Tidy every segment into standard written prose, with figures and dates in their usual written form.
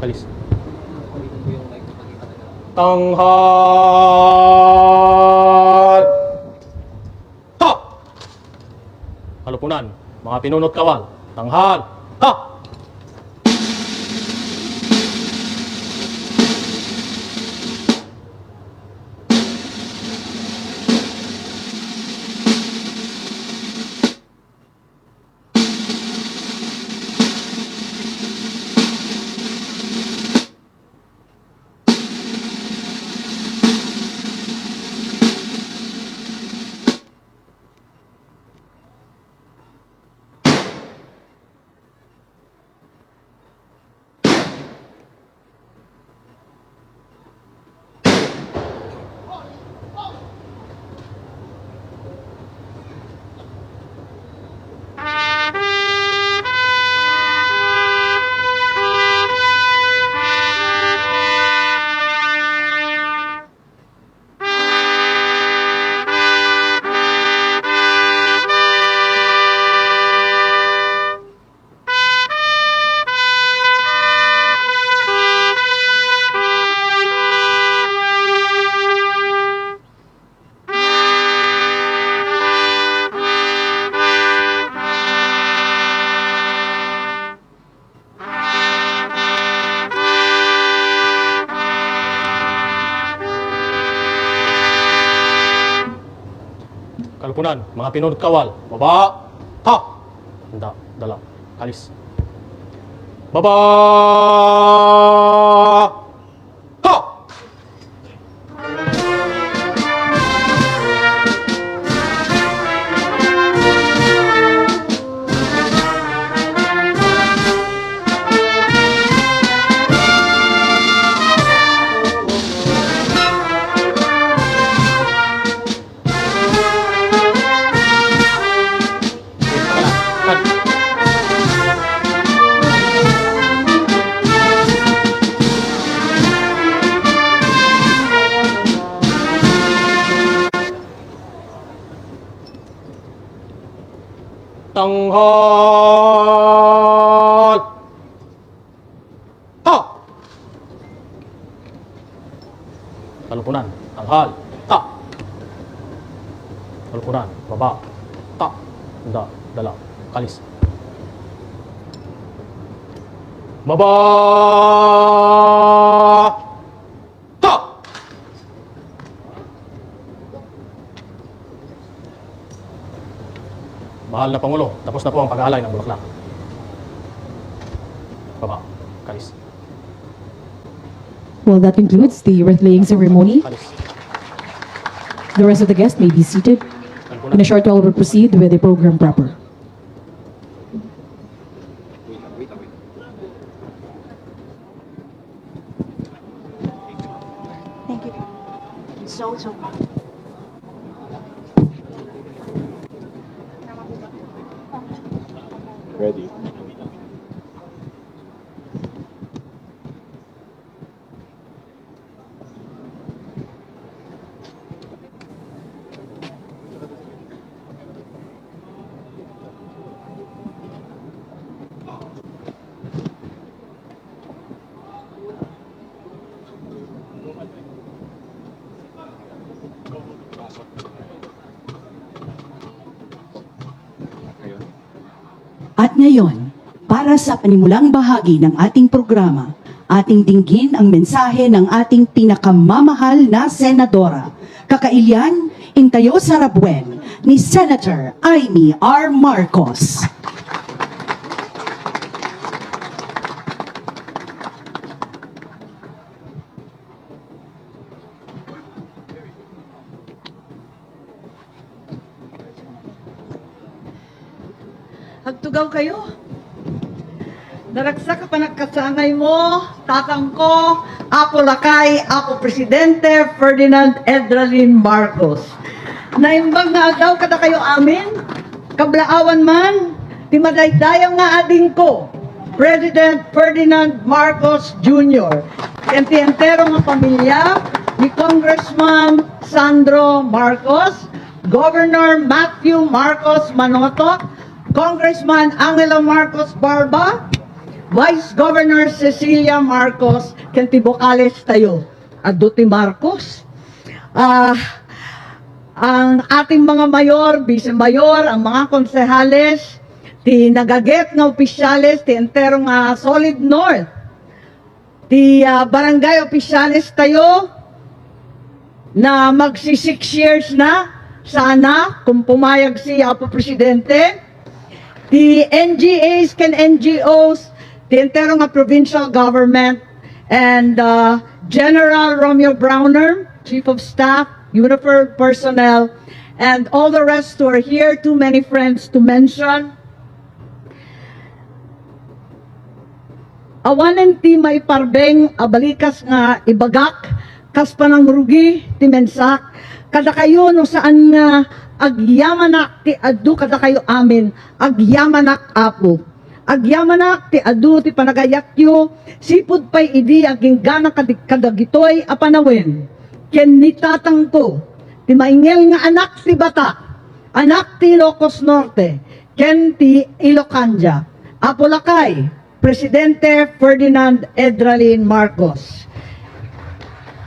Alis. Tanghal! Ha! Halupunan, mga pinunot kawal. Tanghal! Ha! Kalpunan, mga pinunot kawal. Baba! Ha! Handa, dala, alis. Baba! Ha! Tanghal! Ha! Kalupunan, tanghal, ta! Kalupunan, baba, ta! Handa, dala, kalis. Baba! Ta! Mahal na Pangulo, tapos na po ang pag-aalay ng bulaklak. Baba, kalis. Well, that concludes the wreath-laying ceremony. Kalis. The rest of the guests may be seated. In a short while, we'll proceed with the program proper. Thank you. So. Ready. At ngayon, para sa panimulang bahagi ng ating programa, ating dinggin ang mensahe ng ating pinakamamahal na senadora, kakailyan, intayo sa Rabuen, ni Senator Amy R. Marcos. Hagtugaw kayo. Naragsak ka pa nagkasangay mo, tatang ko, Apo Lakay, Apo Presidente Ferdinand E Marcos. Naimbang nga agaw kada kayo amin, kablaawan man, ti madaydayaw nga ading ko, President Ferdinand Marcos Jr. Entero nga pamilya ni Congressman Sandro Marcos, Governor Matthew Marcos Manotoc, Congressman Angelo Marcos Barba, Vice Governor Cecilia Marcos, ken ti Vocales tayo. Aduti Marcos. Ang ating mga mayor, vice-mayor, ang mga konsehales, ti nagaget nga opisyales, ti entero nga Solid North, ti barangay opisyales tayo, na magsi 6 years na, sana, kung pumayag si Apo Presidente, ti NGAs ken NGOs, ti entero nga provincial government, and General Romeo Browner, Chief of Staff, uniformed personnel, and all the rest who are here, too many friends to mention. Awanen ti may parbeng abalikas nga ibagak, kas panangrugi ti mensak, kada kayo no saan nga agyamanak ti adu kada kayo amin, agyamanak apo. Agyamanak ti adu ti panagayakyo, sipud pay idi aging gana kadagitoy apanawin. Ken nitatang ko, ti maingel nga anak ti Batac, anak ti Ilocos Norte, ken ti Ilocanja, Apo Lakay, Presidente Ferdinand E Marcos.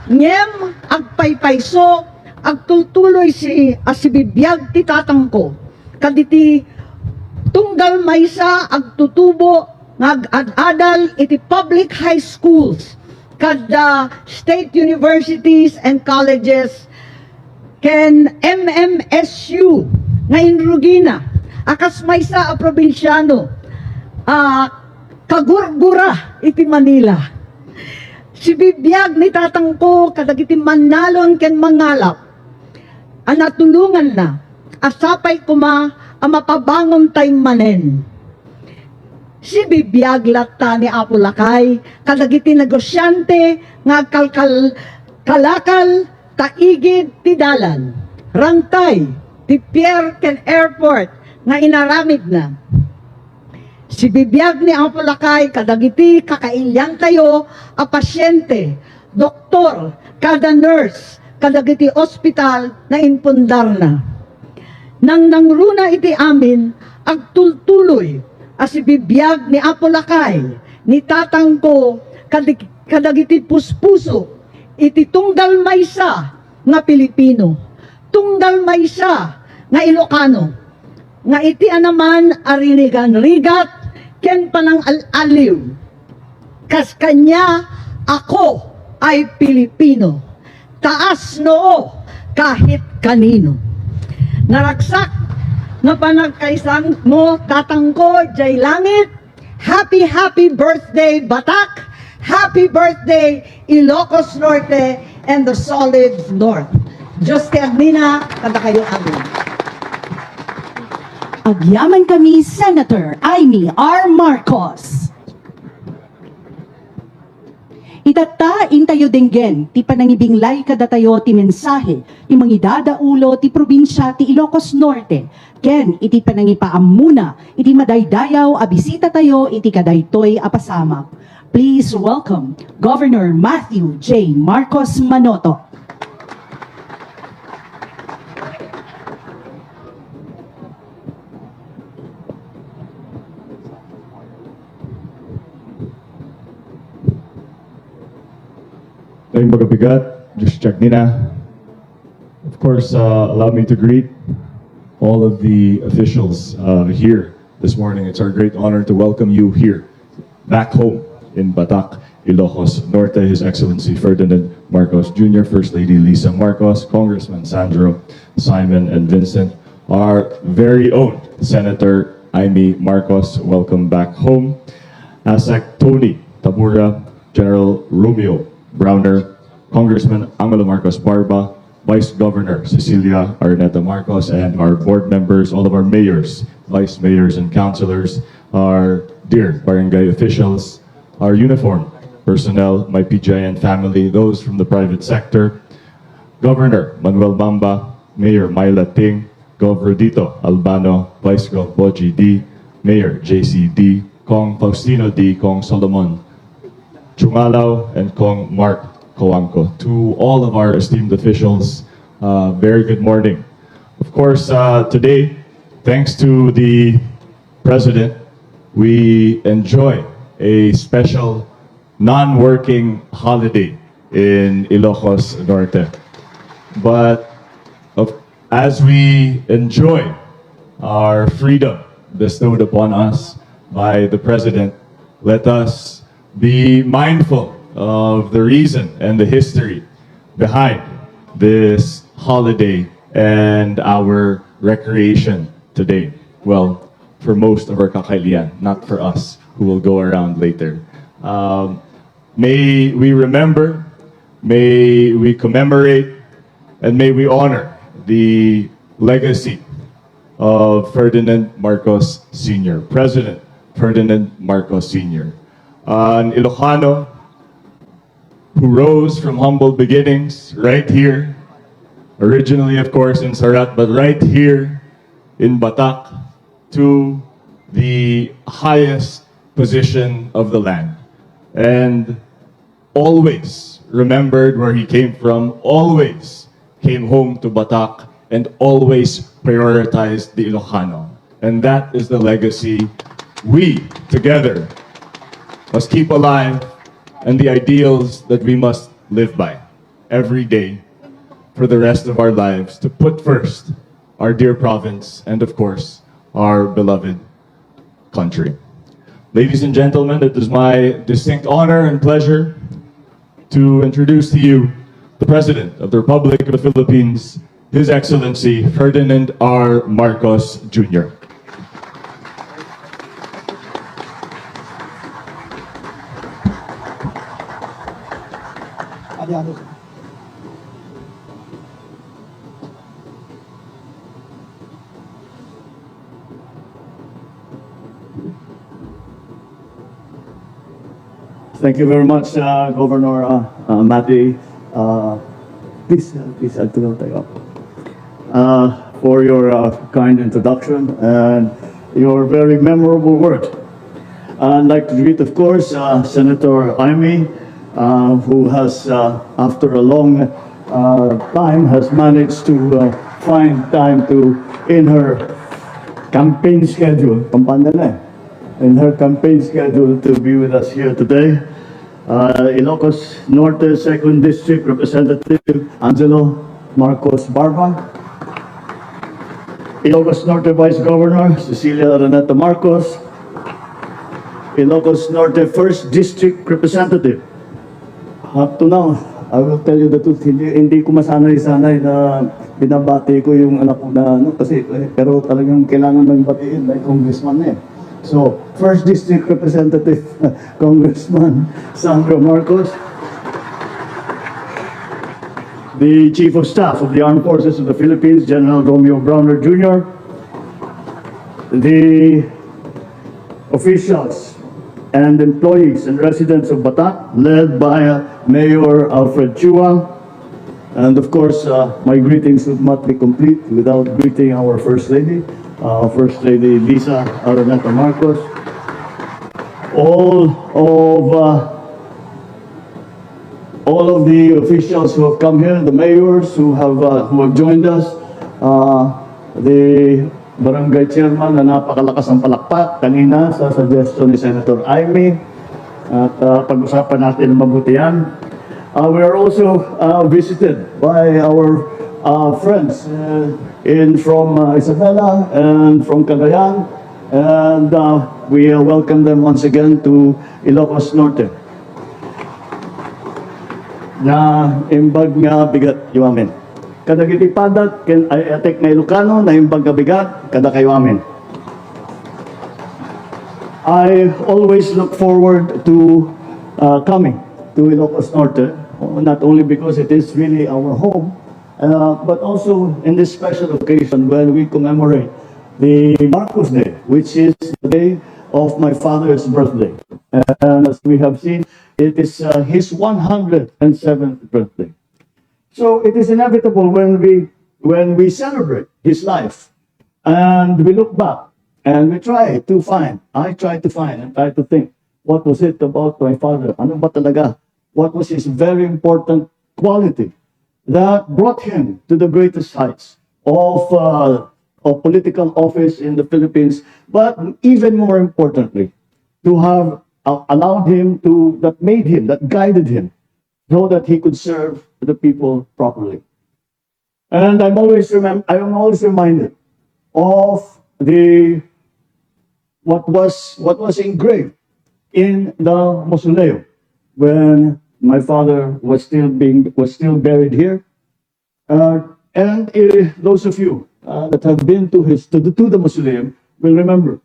Ngem agpaypayso, agtultuloy si asibibiyag ti tatang ko, kaditi tunggal maysa agtutubo ngag-adadal iti public high schools, kada state universities and colleges, ken MMSU nga inrugina, akas maysa a probinsyano, kagurgura iti Manila. Si bibiyag ni tatang ko, kadagiti manalon ken mangalap, anatulungan na, asapay kuma, mapabangon tayong manen. Si bibiyag latta ni Apo Lakay, kadagiti negosyante, nga kalakal, taigid ti dalan, rantay, ti pier ken airport, nga inaramid na. Si bibiyag ni Apo Lakay, kadagiti kakailyan tayo, a pasyente, doktor, kada nurse, kadagiti ospital, na inpundar na. Nang nangruna iti amin, agtultuloy, asibibiyag ni Apo Lakay, ni tatang ko, kadagiti puspuso, iti tunggal maysa nga Pilipino, tunggal maysa nga Ilocano, nga iti anaman arinigan rigat, ken panang aliw. Kas kanya, ako ay Pilipino, taas noo kahit kanino. Naraksak nga panagkaisang mo, tatang ko, jay langit, happy birthday Batac, happy birthday Ilocos Norte and the Solid North. Diyos ti Agnina, kada kayo amin. Agyaman kami, Senator Amy R. Marcos. Itata intayo denggen, ti panangibinglay kadatayo ti mensahe, ti mangidadaulo ti probinsya ti Ilocos Norte, ken iti panangipaamuna, iti madaydayaw a bisita tayo, iti kadaytoy a pasamak. Please welcome Governor Matthew J. Marcos Manoto. Tayong magabigat, Diyos Nina. Of course, allow me to greet all of the officials here this morning. It's our great honor to welcome you here, back home in Batac, Ilocos Norte. His Excellency Ferdinand Marcos Jr., First Lady Lisa Marcos, Congressman Sandro, Simon, and Vincent, our very own Senator Amy Marcos, welcome back home. ASEC Tony Tabura, General Romeo Browner, Congressman Angelo Marcos Barba, Vice Governor Cecilia Arneta Marcos, and our board members, all of our mayors, vice mayors, and councilors, our dear barangay officials, our uniformed personnel, my PGIN family, those from the private sector, Governor Manuel Bamba, Mayor Myla Ting, Gov. Rodito Albano, Vice Gov. Boji D, Mayor JC D, Kong Faustino D, Kong Solomon Chungalaw, and Kong Mark Coangco. To all of our esteemed officials, very good morning. Of course, today, thanks to the President, we enjoy a special non-working holiday in Ilocos Norte. But as we enjoy our freedom bestowed upon us by the President, let us be mindful of the reason and the history behind this holiday and our recreation today. Well, for most of our Kakailian, not for us who will go around later. May we remember, may we commemorate, and may we honor the legacy of Ferdinand Marcos Sr., President Ferdinand Marcos Sr., an Ilocano who rose from humble beginnings right here, originally of course in Sarat, but right here in Batac, to the highest position of the land, and always remembered where he came from, always came home to Batac, and always prioritized the Ilocano. And that is the legacy we together must keep alive, and the ideals that we must live by every day for the rest of our lives, to put first our dear province and of course our beloved country. Ladies and gentlemen, it is my distinct honor and pleasure to introduce to you the President of the Republic of the Philippines, His Excellency Ferdinand R. Marcos Jr. Thank you very much, Governor Mati. Please add to the for your kind introduction and your very memorable word. I'd like to greet, of course, Senator Amy, who has, after a long time, has managed to find time to, in her campaign schedule, in her campaign schedule, to be with us here today. Ilocos Norte 2nd District Representative Angelo Marcos Barba, Ilocos Norte Vice Governor Cecilia Araneta Marcos, Ilocos Norte 1st District Representative. Up to now, I will tell you the truth, hindi ko masanay-sanay na binabati ko yung anak ko na kasi pero talagang kailangan ng batiin by congressman na eh. So, 1st District Representative, Congressman Sandro Marcos, the Chief of Staff of the Armed Forces of the Philippines, General Romeo Browner Jr., the officials and employees and residents of Batac, led by Mayor Alfred Chua, and of course, my greetings would not be complete without greeting our First Lady, First Lady Lisa Araneta Marcos, all of the officials who have come here, the mayors who have joined us, the barangay chairman na napakalakas ng palakpak kanina sa suggestion ni Senator Amy, at pag-usapan natin ang mabutihan. We are also visited by our friends from Isabela and from Cagayan, and we welcome them once again to Ilocos Norte. Na imbag nga bigat yung amin. Kada gitipadat, ay atek na Ilocano, na imbag nga bigat, kada kayo amin. I always look forward to coming to Ilocos Norte, not only because it is really our home, but also in this special occasion when we commemorate the Marcos Day, which is the day of my father's birthday. And as we have seen, it is his 107th birthday. So it is inevitable when we celebrate his life and we look back and we try to find and try to think, what was it about my father? Ano ba talaga? What was his very important quality that brought him to the greatest heights of political office in the Philippines, but even more importantly, to have allowed him to, that made him, that guided him, so that he could serve the people properly. And I'm always reminded of what was engraved in the mausoleum when my father was still buried here. Those of you that have been to the mausoleum will remember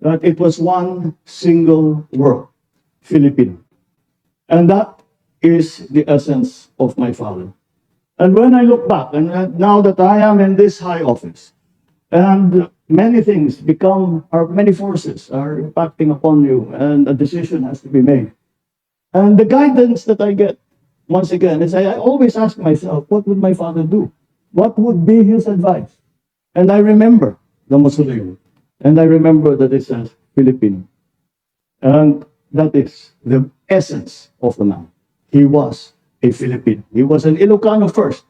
that it was one single word, Filipino. And that is the essence of my father. And when I look back, and now that I am in this high office, and many things many forces are impacting upon you, and a decision has to be made. And the guidance that I get, once again, is I always ask myself, what would my father do? What would be his advice? And I remember the mausoleum, and I remember that it says Filipino. And that is the essence of the man. He was a Filipino. He was an Ilocano first,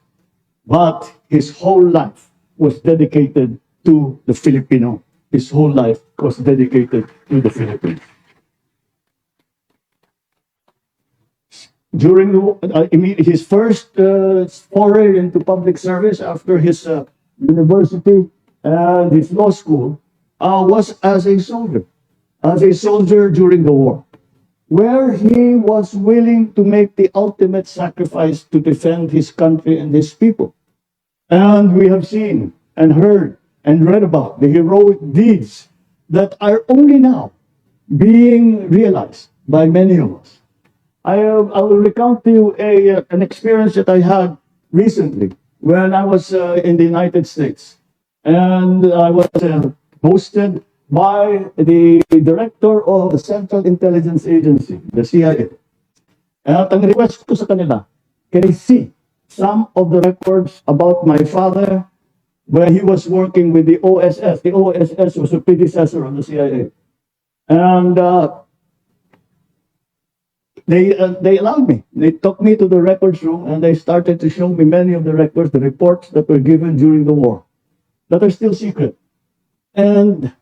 but his whole life was dedicated to the Filipino. His whole life was dedicated to the Philippines. During his first foray into public service after his university and his law school was as a soldier during the war, where he was willing to make the ultimate sacrifice to defend his country and his people. And we have seen and heard and read about the heroic deeds that are only now being realized by many of us. I will recount to you an experience that I had recently when I was in the United States. And I was hosted by the director of the Central Intelligence Agency, the CIA. At ang request ko sa kanila, can I see some of the records about my father when he was working with the OSS. The OSS was a predecessor of the CIA. And they allowed me. They took me to the records room and they started to show me many of the records, the reports that were given during the war that are still secret. And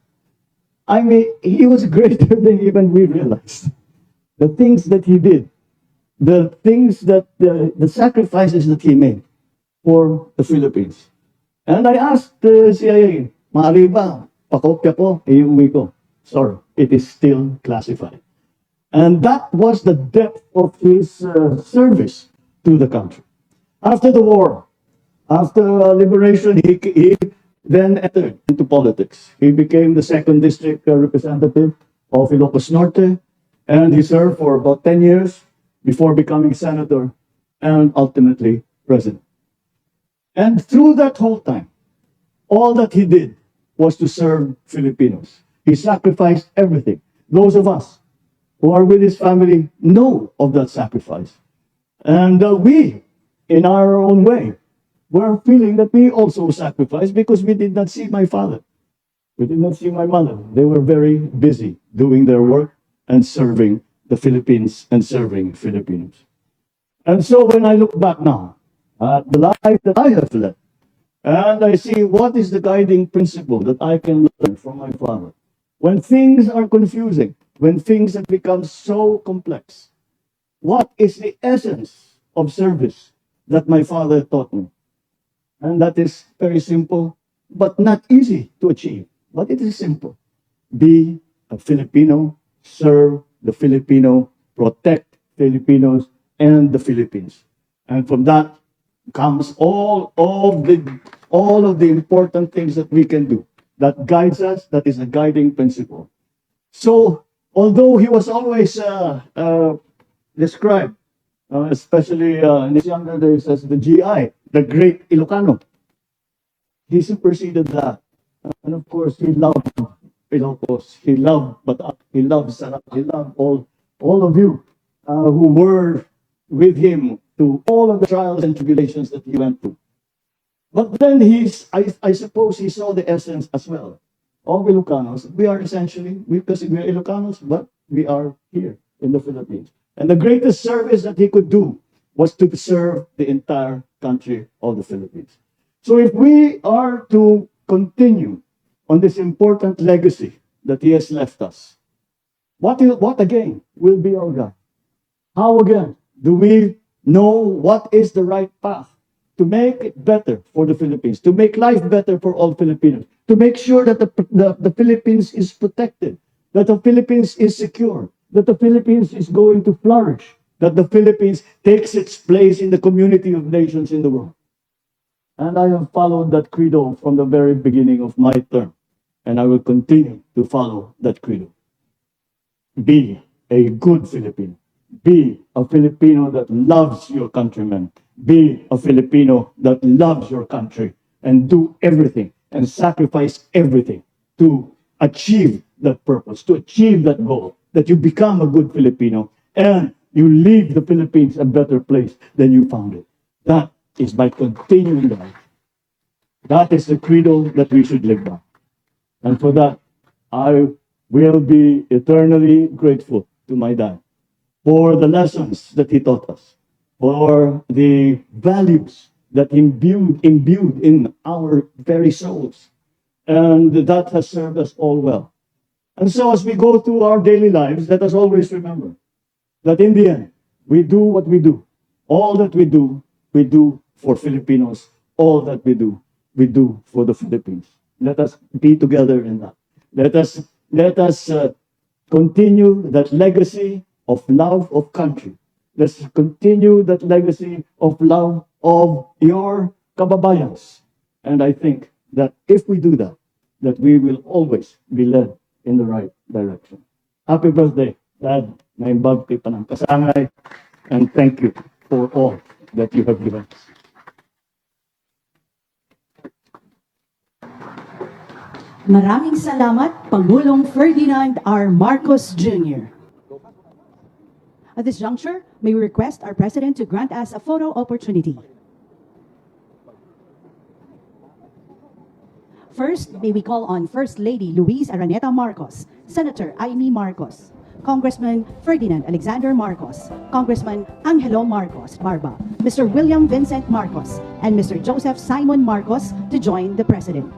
I mean, he was greater than even we realized. The things that he did, the things that, the sacrifices that he made for the Philippines. And I asked the CIA, maaari ba, pakopya ko, iuwi ko. Sorry, it is still classified. And that was the depth of his service to the country. After the war, after liberation, he then entered into politics. He became the 2nd District Representative of Ilocos Norte, and he served for about 10 years before becoming senator and ultimately president. And through that whole time, all that he did was to serve Filipinos. He sacrificed everything. Those of us who are with his family know of that sacrifice. And we, in our own way, were feeling that we also sacrificed because we did not see my father. We did not see my mother. They were very busy doing their work and serving the Philippines and serving Filipinos. And so when I look back now at the life that I have led, and I see what is the guiding principle that I can learn from my father, when things are confusing, when things have become so complex, what is the essence of service that my father taught me? And that is very simple, but not easy to achieve. But it is simple. Be a Filipino, serve the Filipino, protect Filipinos and the Philippines. And from that comes all of the important things that we can do. That guides us, that is a guiding principle. So, although he was always described, especially in his younger days as the GI, the Great Ilocano, he superseded that. And of course, he loved Ilocos, he loved Batac, he loved Sarap, he loved all of you who were with him through all of the trials and tribulations that he went through. But then I suppose he saw the essence as well of Ilocanos. We are essentially, because we are Ilocanos, but we are here in the Philippines. And the greatest service that he could do was to serve the entire country of the Philippines. So if we are to continue on this important legacy that he has left us, What again will be our guide? How again do we know what is the right path to make it better for the Philippines, to make life better for all Filipinos, to make sure that the Philippines is protected, that the Philippines is secure, that the Philippines is going to flourish, that the Philippines takes its place in the community of nations in the world. And I have followed that credo from the very beginning of my term, and I will continue to follow that credo. Be a good Filipino. Be a Filipino that loves your countrymen. Be a Filipino that loves your country, and do everything and sacrifice everything to achieve that purpose, to achieve that goal, that you become a good Filipino and you leave the Philippines a better place than you found it. That is by continuing life. That is the credo that we should live by. And for that, I will be eternally grateful to my dad for the lessons that he taught us, for the values that imbued in our very souls. And that has served us all well. And so as we go through our daily lives, let us always remember that in the end, we do what we do. All that we do for Filipinos. All that we do for the Philippines. Let us be together in that. Let us continue that legacy of love of country. Let's continue that legacy of love of your kababayans. And I think that if we do that, that we will always be led in the right direction. Happy birthday, Dad. Naimbag kay panang kasangay. And thank you for all that you have given us. Maraming salamat, Pangulong Ferdinand R. Marcos Jr. At this juncture, may we request our President to grant us a photo opportunity. First, may we call on First Lady Luis Araneta Marcos, Senator Amy Marcos, Congressman Ferdinand Alexander Marcos, Congressman Angelo Marcos Barba, Mr. William Vincent Marcos, and Mr. Joseph Simon Marcos to join the President.